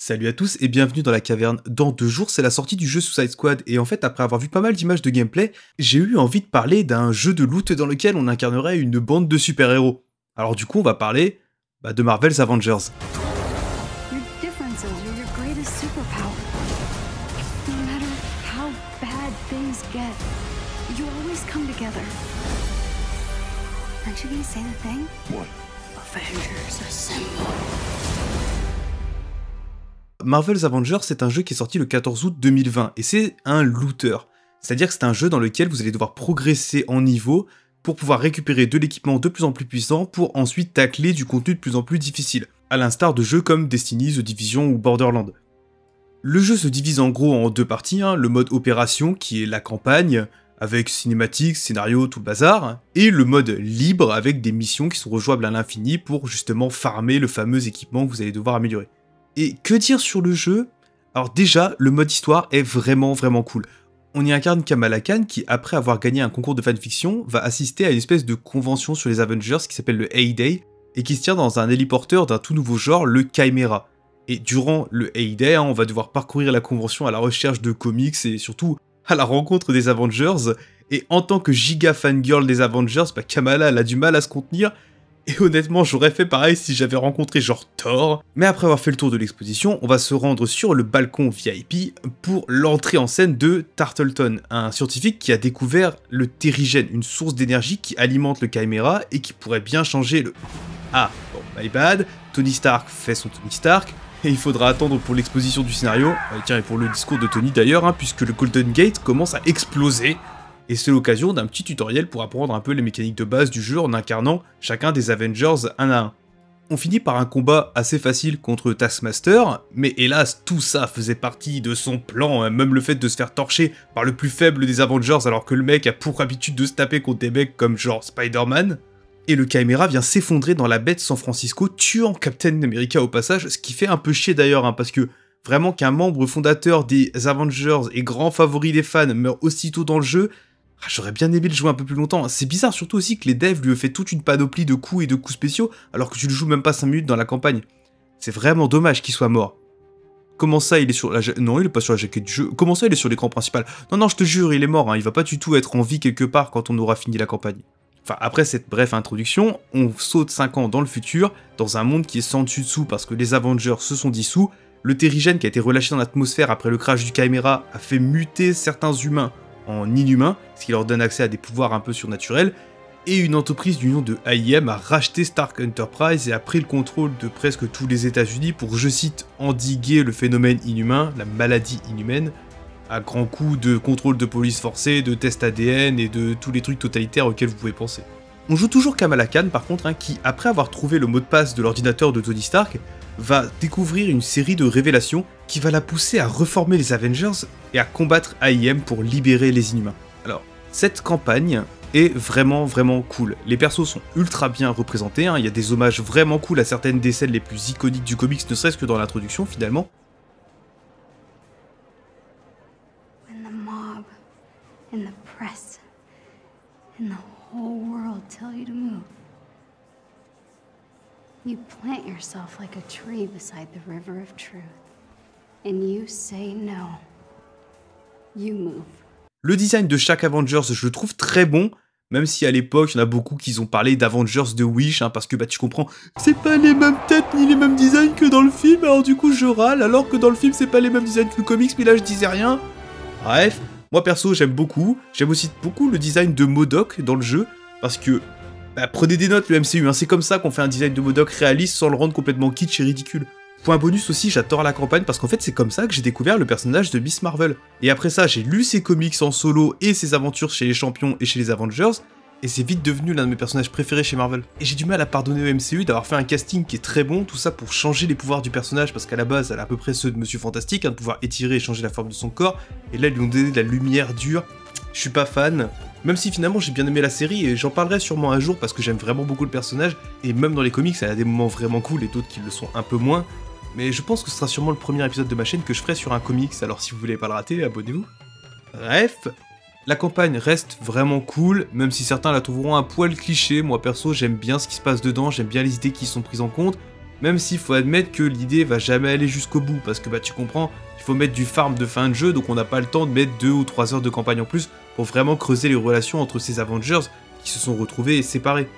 Salut à tous et bienvenue dans la caverne. Dans 2 jours, c'est la sortie du jeu Suicide Squad et en fait, après avoir vu pas mal d'images de gameplay, j'ai eu envie de parler d'un jeu de loot dans lequel on incarnerait une bande de super-héros. Alors du coup, on va parler de Marvel's Avengers. Your differences are your greatest superpower. No matter how bad things get, you always come together. Aren't you gonna say the thing? What? Avengers Assemble. Marvel's Avengers, c'est un jeu qui est sorti le 14 août 2020 et c'est un looter. C'est-à-dire que c'est un jeu dans lequel vous allez devoir progresser en niveau pour pouvoir récupérer de l'équipement de plus en plus puissant pour ensuite tacler du contenu de plus en plus difficile, à l'instar de jeux comme Destiny, The Division ou Borderlands. Le jeu se divise en gros en 2 parties, le mode opération qui est la campagne, avec cinématiques, scénario, tout le bazar, et le mode libre avec des missions qui sont rejouables à l'infini pour justement farmer le fameux équipement que vous allez devoir améliorer. Et que dire sur le jeu? Alors déjà, le mode histoire est vraiment cool. On y incarne Kamala Khan qui, après avoir gagné un concours de fanfiction, va assister à une espèce de convention sur les Avengers qui s'appelle le A-Day, et qui se tient dans un héliporteur d'un tout nouveau genre, le Chimera. Et durant le A-Day, on va devoir parcourir la convention à la recherche de comics et surtout à la rencontre des Avengers, et en tant que giga fangirl des Avengers, Kamala elle a du mal à se contenir. Et honnêtement, j'aurais fait pareil si j'avais rencontré genre Thor. Mais après avoir fait le tour de l'exposition, on va se rendre sur le balcon VIP pour l'entrée en scène de Tarleton, un scientifique qui a découvert le terrigène, une source d'énergie qui alimente le Chimera et qui pourrait bien changer le... Ah, bon, my bad, Tony Stark fait son Tony Stark, et il faudra attendre pour l'exposition du scénario, tiens, et pour le discours de Tony d'ailleurs, puisque le Golden Gate commence à exploser. Et c'est l'occasion d'un petit tutoriel pour apprendre un peu les mécaniques de base du jeu en incarnant chacun des Avengers un à un. On finit par un combat assez facile contre Taskmaster, mais hélas tout ça faisait partie de son plan, même le fait de se faire torcher par le plus faible des Avengers alors que le mec a pour habitude de se taper contre des mecs comme genre Spider-Man. Et le Chimera vient s'effondrer dans la baie de San Francisco, tuant Captain America au passage, ce qui fait un peu chier d'ailleurs, parce que vraiment qu'un membre fondateur des Avengers et grand favori des fans meurt aussitôt dans le jeu, j'aurais bien aimé le jouer un peu plus longtemps. C'est bizarre surtout aussi que les devs lui aient fait toute une panoplie de coups et de coups spéciaux alors que tu le joues même pas 5 minutes dans la campagne. C'est vraiment dommage qu'il soit mort. Comment ça il est sur la Non, il est pas sur la jaquette du jeu. Comment ça il est sur l'écran principal? Non, je te jure, il est mort, il va pas du tout être en vie quelque part quand on aura fini la campagne. Enfin, après cette brève introduction, on saute 5 ans dans le futur, dans un monde qui est sans dessus dessous parce que les Avengers se sont dissous, le terrigène qui a été relâché dans l'atmosphère après le crash du Chimera a fait muter certains humains en inhumains, ce qui leur donne accès à des pouvoirs un peu surnaturels, et une entreprise du nom de AIM a racheté Stark Enterprise et a pris le contrôle de presque tous les États-Unis pour, je cite, endiguer le phénomène inhumain, la maladie inhumaine, à grands coups de contrôle de police forcé, de tests ADN et de tous les trucs totalitaires auxquels vous pouvez penser. On joue toujours Kamala Khan par contre, qui, après avoir trouvé le mot de passe de l'ordinateur de Tony Stark, va découvrir une série de révélations qui va la pousser à reformer les Avengers et à combattre AIM pour libérer les Inhumains. Alors, cette campagne est vraiment cool. Les persos sont ultra bien représentés, il y a des hommages vraiment cool à certaines des scènes les plus iconiques du comics, ne serait-ce que dans l'introduction finalement. When the mob, and the press, and the whole world tell you to move, you plant yourself like a tree beside the river of truth. And you say no. You move. Le design de chaque Avengers, je le trouve très bon, même si à l'époque, il y en a beaucoup qui ont parlé d'Avengers de Wish, parce que tu comprends, c'est pas les mêmes têtes ni les mêmes designs que dans le film, alors du coup je râle, alors que dans le film c'est pas les mêmes designs que le comics, mais là je disais rien. Bref, moi perso j'aime beaucoup, j'aime aussi beaucoup le design de MODOK dans le jeu, parce que, prenez des notes le MCU, c'est comme ça qu'on fait un design de MODOK réaliste sans le rendre complètement kitsch et ridicule. Point bonus aussi, j'adore la campagne parce qu'en fait c'est comme ça que j'ai découvert le personnage de Miss Marvel. Et après ça, j'ai lu ses comics en solo et ses aventures chez les champions et chez les Avengers, et c'est vite devenu l'un de mes personnages préférés chez Marvel. Et j'ai du mal à pardonner au MCU d'avoir fait un casting qui est très bon, tout ça pour changer les pouvoirs du personnage, parce qu'à la base elle a à peu près ceux de Monsieur Fantastique, de pouvoir étirer et changer la forme de son corps, et là ils lui ont donné de la lumière dure. Je suis pas fan, même si finalement j'ai bien aimé la série, et j'en parlerai sûrement un jour parce que j'aime vraiment beaucoup le personnage, et même dans les comics elle a des moments vraiment cool et d'autres qui le sont un peu moins. Mais je pense que ce sera sûrement le premier épisode de ma chaîne que je ferai sur un comics, alors si vous voulez pas le rater, abonnez-vous. Bref, la campagne reste vraiment cool, même si certains la trouveront un poil cliché. Moi perso, j'aime bien ce qui se passe dedans, j'aime bien les idées qui sont prises en compte. Même s'il faut admettre que l'idée va jamais aller jusqu'au bout, parce que bah tu comprends, il faut mettre du farm de fin de jeu, donc on n'a pas le temps de mettre 2 ou 3 heures de campagne en plus pour vraiment creuser les relations entre ces Avengers qui se sont retrouvés séparés.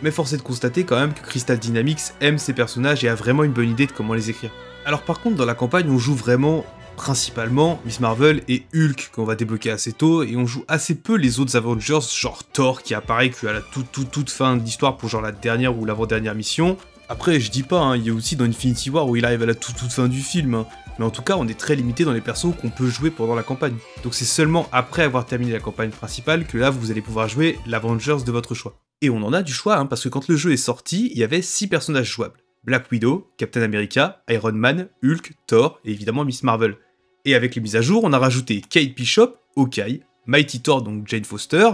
Mais force est de constater quand même que Crystal Dynamics aime ces personnages et a vraiment une bonne idée de comment les écrire. Alors par contre dans la campagne on joue vraiment principalement Miss Marvel et Hulk qu'on va débloquer assez tôt, et on joue assez peu les autres Avengers, genre Thor qui apparaît qu'à la toute fin de l'histoire pour genre la dernière ou l'avant-dernière mission. Après je dis pas, hein, il y a aussi dans Infinity War où il arrive à la toute fin du film, hein. Mais en tout cas on est très limité dans les persos qu'on peut jouer pendant la campagne. Donc c'est seulement après avoir terminé la campagne principale que là vous allez pouvoir jouer l'Avengers de votre choix. Et on en a du choix, hein, parce que quand le jeu est sorti, il y avait 6 personnages jouables. Black Widow, Captain America, Iron Man, Hulk, Thor et évidemment Miss Marvel. Et avec les mises à jour, on a rajouté Kate Bishop, Hawkeye, Mighty Thor donc Jane Foster,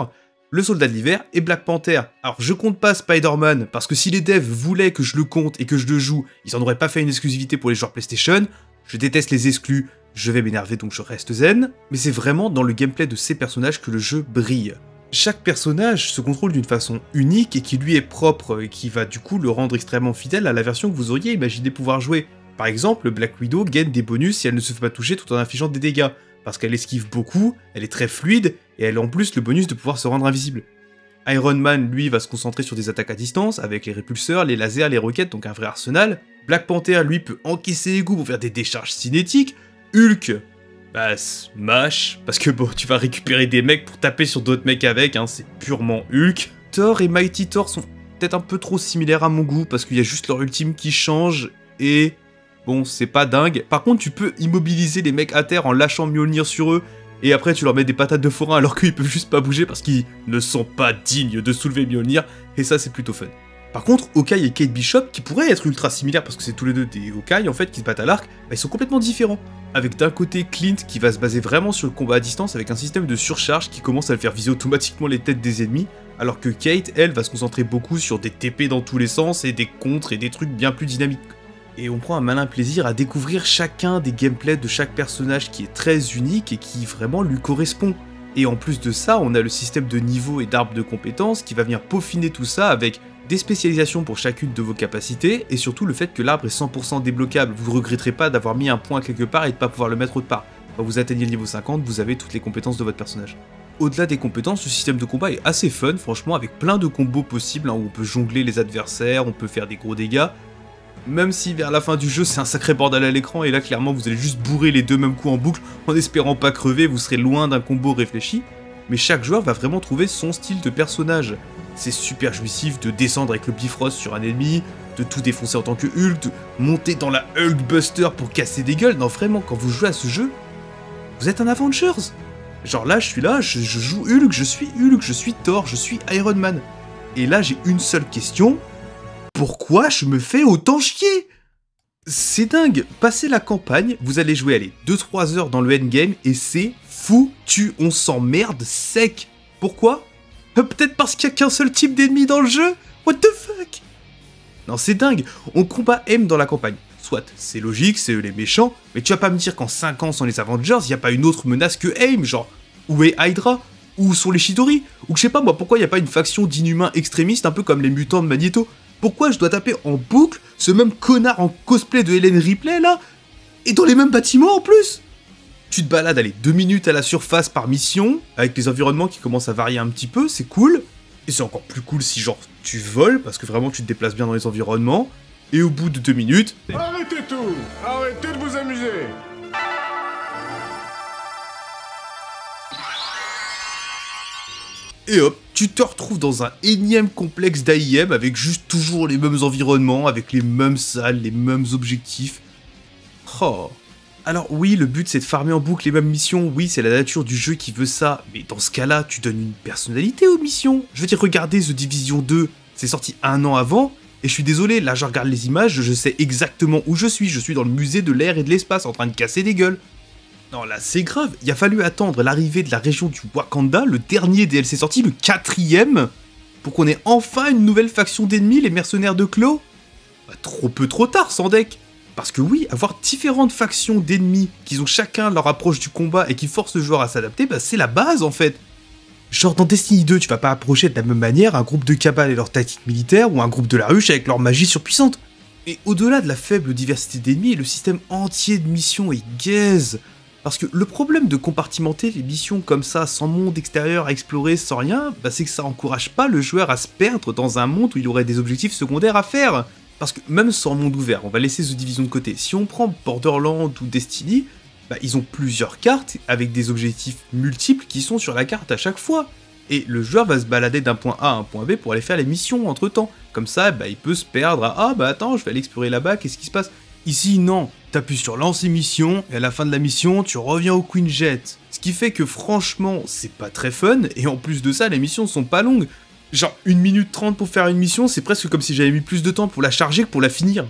le Soldat de l'Hiver et Black Panther. Alors je compte pas Spider-Man, parce que si les devs voulaient que je le compte et que je le joue, ils en auraient pas fait une exclusivité pour les joueurs PlayStation. Je déteste les exclus, je vais m'énerver donc je reste zen, mais c'est vraiment dans le gameplay de ces personnages que le jeu brille. Chaque personnage se contrôle d'une façon unique et qui lui est propre, et qui va du coup le rendre extrêmement fidèle à la version que vous auriez imaginé pouvoir jouer. Par exemple, Black Widow gagne des bonus si elle ne se fait pas toucher tout en infligeant des dégâts, parce qu'elle esquive beaucoup, elle est très fluide, et elle a en plus le bonus de pouvoir se rendre invisible. Iron Man, lui, va se concentrer sur des attaques à distance, avec les répulseurs, les lasers, les roquettes, donc un vrai arsenal. Black Panther, lui, peut encaisser les coups pour faire des décharges cinétiques. Hulk, bah, smash, parce que bon, tu vas récupérer des mecs pour taper sur d'autres mecs avec, hein, c'est purement Hulk. Thor et Mighty Thor sont peut-être un peu trop similaires à mon goût, parce qu'il y a juste leur ultime qui change, et... bon, c'est pas dingue. Par contre, tu peux immobiliser les mecs à terre en lâchant Mjolnir sur eux, et après tu leur mets des patates de forain alors qu'ils peuvent juste pas bouger parce qu'ils ne sont pas dignes de soulever Mjolnir, et ça c'est plutôt fun. Par contre, Hawkeye et Kate Bishop, qui pourraient être ultra similaires parce que c'est tous les deux des Hawkeye en fait qui se battent à l'arc, bah, ils sont complètement différents. Avec d'un côté Clint qui va se baser vraiment sur le combat à distance avec un système de surcharge qui commence à le faire viser automatiquement les têtes des ennemis, alors que Kate, elle, va se concentrer beaucoup sur des TP dans tous les sens et des contres et des trucs bien plus dynamiques. Et on prend un malin plaisir à découvrir chacun des gameplays de chaque personnage qui est très unique et qui vraiment lui correspond. Et en plus de ça, on a le système de niveau et d'arbre de compétences qui va venir peaufiner tout ça avec des spécialisations pour chacune de vos capacités, et surtout le fait que l'arbre est 100% débloquable. Vous ne regretterez pas d'avoir mis un point quelque part et de ne pas pouvoir le mettre autre part. Quand vous atteignez le niveau 50, vous avez toutes les compétences de votre personnage. Au-delà des compétences, le système de combat est assez fun, franchement, avec plein de combos possibles, hein, où on peut jongler les adversaires, on peut faire des gros dégâts. Même si vers la fin du jeu c'est un sacré bordel à l'écran, et là clairement vous allez juste bourrer les deux mêmes coups en boucle en espérant pas crever, vous serez loin d'un combo réfléchi. Mais chaque joueur va vraiment trouver son style de personnage. C'est super jouissif de descendre avec le Bifrost sur un ennemi, de tout défoncer en tant que Hulk, de monter dans la Hulkbuster pour casser des gueules. Non vraiment, quand vous jouez à ce jeu, vous êtes un Avengers. Genre là, je suis là, je joue Hulk, je suis Thor, je suis Iron Man. Et là j'ai une seule question, pourquoi je me fais autant chier? C'est dingue, passez la campagne, vous allez jouer, allez, 2-3 heures dans le endgame, et c'est foutu, on s'emmerde sec. Pourquoi? Peut-être parce qu'il n'y a qu'un seul type d'ennemi dans le jeu? What the fuck? Non, c'est dingue, on combat M dans la campagne. Soit, c'est logique, c'est eux les méchants, mais tu vas pas me dire qu'en 5 ans sans les Avengers, il n'y a pas une autre menace que AIM, genre, où est Hydra? Où sont les Chitauri? Ou je sais pas moi, pourquoi il n'y a pas une faction d'inhumains extrémistes un peu comme les mutants de Magneto? Pourquoi je dois taper en boucle ce même connard en cosplay de Helen Ripley là? Et dans les mêmes bâtiments en plus? Tu te balades, allez, 2 minutes à la surface par mission, avec les environnements qui commencent à varier un petit peu, c'est cool. Et c'est encore plus cool si genre tu voles, parce que vraiment tu te déplaces bien dans les environnements. Et au bout de 2 minutes... Arrêtez tout! Arrêtez de vous amuser! Et hop, tu te retrouves dans un énième complexe d'AIM avec juste toujours les mêmes environnements, avec les mêmes salles, les mêmes objectifs. Oh. Alors oui, le but c'est de farmer en boucle les mêmes missions, oui c'est la nature du jeu qui veut ça, mais dans ce cas-là, tu donnes une personnalité aux missions. Je veux dire, regardez The Division 2, c'est sorti 1 an avant, et je suis désolé, là je regarde les images, je sais exactement où je suis dans le musée de l'air et de l'espace en train de casser des gueules. Non là c'est grave, il a fallu attendre l'arrivée de la région du Wakanda, le dernier DLC sorti, le 4ème, pour qu'on ait enfin une nouvelle faction d'ennemis, les mercenaires de Klaw. Bah, trop peu trop tard sans deck. Parce que oui, avoir différentes factions d'ennemis qui ont chacun leur approche du combat et qui forcent le joueur à s'adapter, bah c'est la base en fait. Genre dans Destiny 2, tu vas pas approcher de la même manière un groupe de cabales et leur tactique militaire ou un groupe de la ruche avec leur magie surpuissante. Et au-delà de la faible diversité d'ennemis, le système entier de missions est gaze. Parce que le problème de compartimenter les missions comme ça, sans monde extérieur à explorer, sans rien, bah c'est que ça encourage pas le joueur à se perdre dans un monde où il aurait des objectifs secondaires à faire. Parce que même sans monde ouvert, on va laisser The Division de côté, si on prend Borderlands ou Destiny, bah ils ont plusieurs cartes avec des objectifs multiples qui sont sur la carte à chaque fois. Et le joueur va se balader d'un point A à un point B pour aller faire les missions entre temps. Comme ça, bah, il peut se perdre à « Ah bah attends, je vais aller explorer là-bas, qu'est-ce qui se passe ?» Ici, non, t'appuies sur lancer mission, et à la fin de la mission, tu reviens au Queen Jet. Ce qui fait que franchement, c'est pas très fun, et en plus de ça, les missions sont pas longues. Genre 1 minute 30 pour faire une mission, c'est presque comme si j'avais mis plus de temps pour la charger que pour la finir.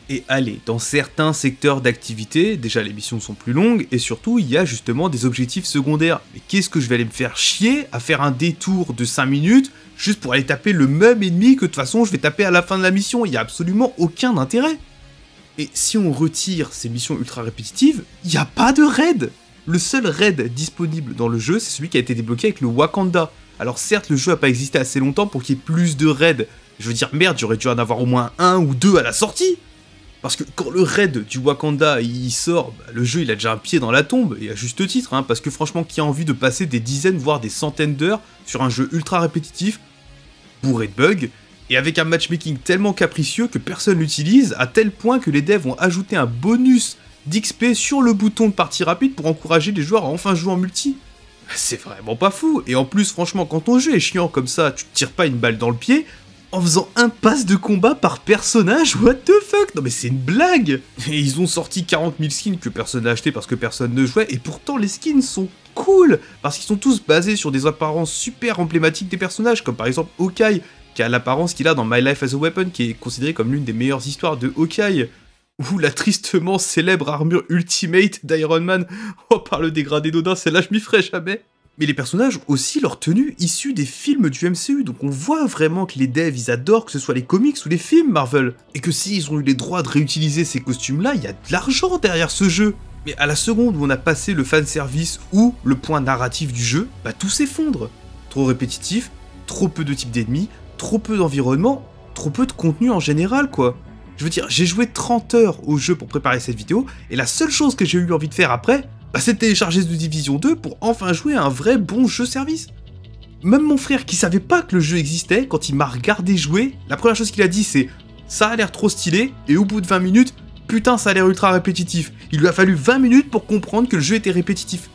Et allez, dans certains secteurs d'activité, déjà les missions sont plus longues, et surtout il y a justement des objectifs secondaires. Mais qu'est-ce que je vais aller me faire chier à faire un détour de 5 minutes, juste pour aller taper le même ennemi que de toute façon je vais taper à la fin de la mission, il n'y a absolument aucun intérêt. Et si on retire ces missions ultra répétitives, il n'y a pas de raid. Le seul raid disponible dans le jeu, c'est celui qui a été débloqué avec le Wakanda. Alors certes, le jeu n'a pas existé assez longtemps pour qu'il y ait plus de raids. Je veux dire, merde, j'aurais dû en avoir au moins 1 ou 2 à la sortie. Parce que quand le raid du Wakanda il sort, bah, le jeu il a déjà un pied dans la tombe, et à juste titre, hein, parce que franchement, qui a envie de passer des dizaines, voire des centaines d'heures sur un jeu ultra répétitif, bourré de bugs, et avec un matchmaking tellement capricieux que personne l'utilise, à tel point que les devs ont ajouté un bonus d'XP sur le bouton de partie rapide pour encourager les joueurs à enfin jouer en multi. C'est vraiment pas fou, et en plus franchement quand ton jeu est chiant comme ça, tu te tires pas une balle dans le pied, en faisant un pass de combat par personnage, what the fuck? Non mais c'est une blague! Et ils ont sorti 40 000 skins que personne n'a acheté parce que personne ne jouait, et pourtant les skins sont cool! Parce qu'ils sont tous basés sur des apparences super emblématiques des personnages, comme par exemple Hawkeye, qui a l'apparence qu'il a dans My Life as a Weapon, qui est considéré comme l'une des meilleures histoires de Hawkeye, ou la tristement célèbre armure Ultimate d'Iron Man. Oh, par le dégradé d'Odin, celle-là je m'y ferai jamais! Mais les personnages aussi leur tenue issue des films du MCU, donc on voit vraiment que les devs ils adorent que ce soit les comics ou les films Marvel, et que s'ils ont eu les droits de réutiliser ces costumes-là, il y a de l'argent derrière ce jeu. Mais à la seconde où on a passé le fanservice ou le point narratif du jeu, bah tout s'effondre. Trop répétitif, trop peu de types d'ennemis, trop peu d'environnement, trop peu de contenu en général quoi. Je veux dire, j'ai joué 30 heures au jeu pour préparer cette vidéo, et la seule chose que j'ai eu envie de faire après, bah c'est de télécharger The Division 2 pour enfin jouer à un vrai bon jeu service. Même mon frère qui savait pas que le jeu existait, quand il m'a regardé jouer, la première chose qu'il a dit c'est « ça a l'air trop stylé » et au bout de 20 minutes « putain ça a l'air ultra répétitif ». Il lui a fallu 20 minutes pour comprendre que le jeu était répétitif.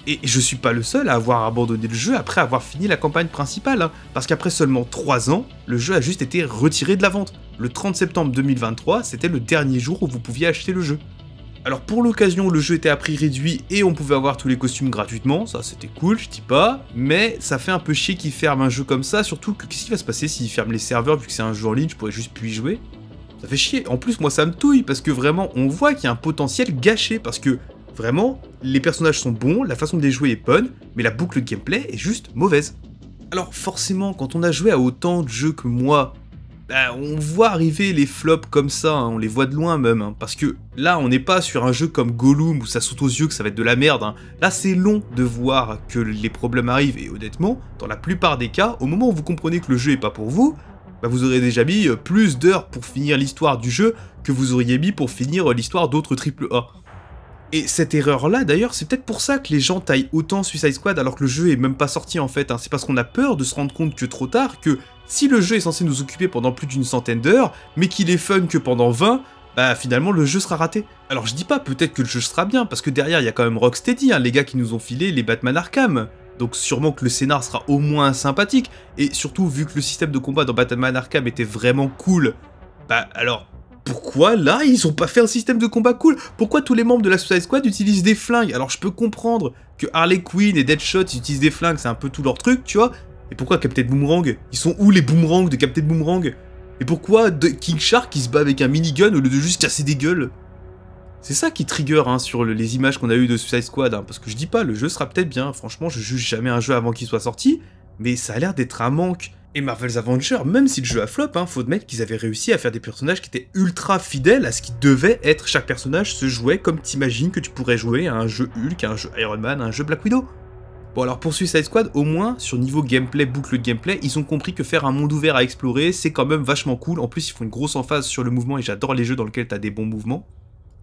Et je suis pas le seul à avoir abandonné le jeu après avoir fini la campagne principale, hein, parce qu'après seulement 3 ans, le jeu a juste été retiré de la vente. Le 30 septembre 2023, c'était le dernier jour où vous pouviez acheter le jeu. Alors pour l'occasion, le jeu était à prix réduit et on pouvait avoir tous les costumes gratuitement, ça c'était cool, je dis pas, mais ça fait un peu chier qu'ils ferment un jeu comme ça, surtout que qu'est-ce qui va se passer s'ils ferment les serveurs vu que c'est un jeu en ligne, je pourrais juste plus y jouer? Ça fait chier, en plus moi ça me touille, parce que vraiment on voit qu'il y a un potentiel gâché, parce que vraiment, les personnages sont bons, la façon de les jouer est bonne, mais la boucle de gameplay est juste mauvaise. Alors forcément, quand on a joué à autant de jeux que moi, bah, on voit arriver les flops comme ça, hein, on les voit de loin même, hein, parce que là on n'est pas sur un jeu comme Gollum où ça saute aux yeux que ça va être de la merde, hein. Là c'est long de voir que les problèmes arrivent, et honnêtement, dans la plupart des cas, au moment où vous comprenez que le jeu est pas pour vous, bah, vous aurez déjà mis plus d'heures pour finir l'histoire du jeu que vous auriez mis pour finir l'histoire d'autres AAA. Et cette erreur-là, d'ailleurs, c'est peut-être pour ça que les gens taillent autant Suicide Squad alors que le jeu est même pas sorti en fait, hein. C'est parce qu'on a peur de se rendre compte que trop tard, que si le jeu est censé nous occuper pendant plus d'une centaine d'heures, mais qu'il est fun que pendant 20, bah finalement le jeu sera raté. Alors je dis pas peut-être que le jeu sera bien, parce que derrière il y a quand même Rocksteady, hein, les gars qui nous ont filé les Batman Arkham. Donc sûrement que le scénar sera au moins sympathique, et surtout vu que le système de combat dans Batman Arkham était vraiment cool, bah alors... pourquoi là ils ont pas fait un système de combat cool? Pourquoi tous les membres de la Suicide Squad utilisent des flingues? Alors je peux comprendre que Harley Quinn et Deadshot ils utilisent des flingues, c'est un peu tout leur truc, tu vois. Et pourquoi Captain Boomerang? Ils sont où les boomerangs de Captain Boomerang? Et pourquoi King Shark qui se bat avec un minigun au lieu de juste casser des gueules? C'est ça qui trigger hein, sur les images qu'on a eues de Suicide Squad, hein, parce que je dis pas, le jeu sera peut-être bien, franchement je juge jamais un jeu avant qu'il soit sorti, mais ça a l'air d'être un manque. Et Marvel's Avengers, même si le jeu a flop, hein, faut admettre qu'ils avaient réussi à faire des personnages qui étaient ultra fidèles à ce qui devait être. Chaque personnage se jouait comme t'imagines que tu pourrais jouer à un jeu Hulk, à un jeu Iron Man, à un jeu Black Widow. Bon alors pour Suicide Squad, au moins, sur niveau gameplay, boucle de gameplay, ils ont compris que faire un monde ouvert à explorer, c'est quand même vachement cool. En plus, ils font une grosse emphase sur le mouvement et j'adore les jeux dans lesquels t'as des bons mouvements.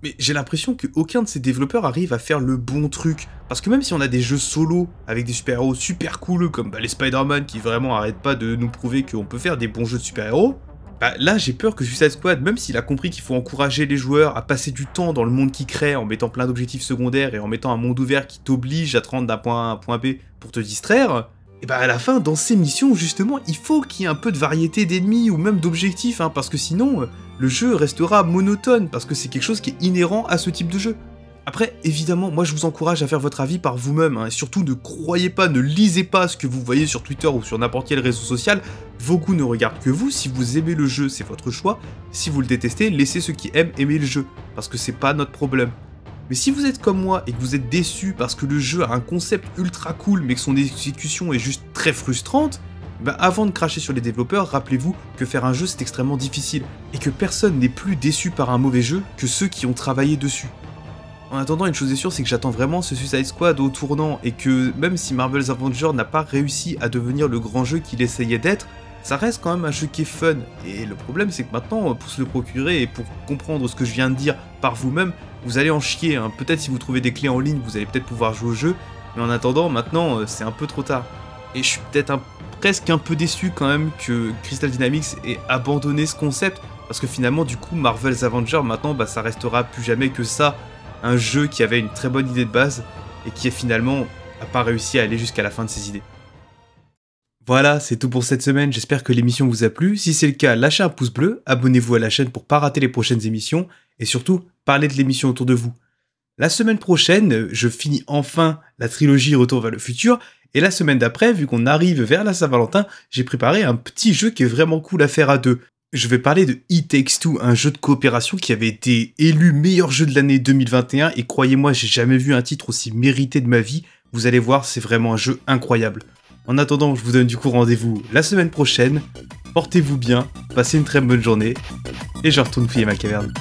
Mais j'ai l'impression qu'aucun de ces développeurs arrive à faire le bon truc. Parce que même si on a des jeux solo avec des super-héros super cool, comme les Spider-Man qui vraiment arrêtent pas de nous prouver qu'on peut faire des bons jeux de super-héros, bah là j'ai peur que Suicide Squad, même s'il a compris qu'il faut encourager les joueurs à passer du temps dans le monde qu'il crée en mettant plein d'objectifs secondaires et en mettant un monde ouvert qui t'oblige à te rendre d'un point A à un point B pour te distraire, et bah à la fin, dans ces missions, justement, il faut qu'il y ait un peu de variété d'ennemis ou même d'objectifs, hein, parce que sinon, le jeu restera monotone, parce que c'est quelque chose qui est inhérent à ce type de jeu. Après, évidemment, moi je vous encourage à faire votre avis par vous-même, hein, et surtout ne croyez pas, ne lisez pas ce que vous voyez sur Twitter ou sur n'importe quel réseau social, vos goûts ne regardent que vous, si vous aimez le jeu, c'est votre choix, si vous le détestez, laissez ceux qui aiment aimer le jeu, parce que c'est pas notre problème. Mais si vous êtes comme moi et que vous êtes déçu parce que le jeu a un concept ultra cool mais que son exécution est juste très frustrante, bah avant de cracher sur les développeurs, rappelez-vous que faire un jeu c'est extrêmement difficile et que personne n'est plus déçu par un mauvais jeu que ceux qui ont travaillé dessus. En attendant, une chose est sûre, c'est que j'attends vraiment ce Suicide Squad au tournant et que même si Marvel's Avengers n'a pas réussi à devenir le grand jeu qu'il essayait d'être, ça reste quand même un jeu qui est fun. Et le problème c'est que maintenant, pour se le procurer et pour comprendre ce que je viens de dire par vous-même, vous allez en chier, hein. Peut-être si vous trouvez des clés en ligne, vous allez peut-être pouvoir jouer au jeu, mais en attendant, maintenant, c'est un peu trop tard. Et je suis peut-être presque un peu déçu quand même que Crystal Dynamics ait abandonné ce concept, parce que finalement, du coup, Marvel's Avengers, maintenant, bah, ça restera plus jamais que ça, un jeu qui avait une très bonne idée de base, et qui finalement n'a pas réussi à aller jusqu'à la fin de ses idées. Voilà, c'est tout pour cette semaine, j'espère que l'émission vous a plu. Si c'est le cas, lâchez un pouce bleu, abonnez-vous à la chaîne pour pas rater les prochaines émissions, et surtout, parlez de l'émission autour de vous. La semaine prochaine, je finis enfin la trilogie Retour vers le futur, et la semaine d'après, vu qu'on arrive vers la Saint-Valentin, j'ai préparé un petit jeu qui est vraiment cool à faire à deux. Je vais parler de It Takes Two, un jeu de coopération qui avait été élu meilleur jeu de l'année 2021, et croyez-moi, j'ai jamais vu un titre aussi mérité de ma vie. Vous allez voir, c'est vraiment un jeu incroyable. En attendant, je vous donne du coup rendez-vous la semaine prochaine. Portez-vous bien, passez une très bonne journée, et je retourne fouiller ma caverne.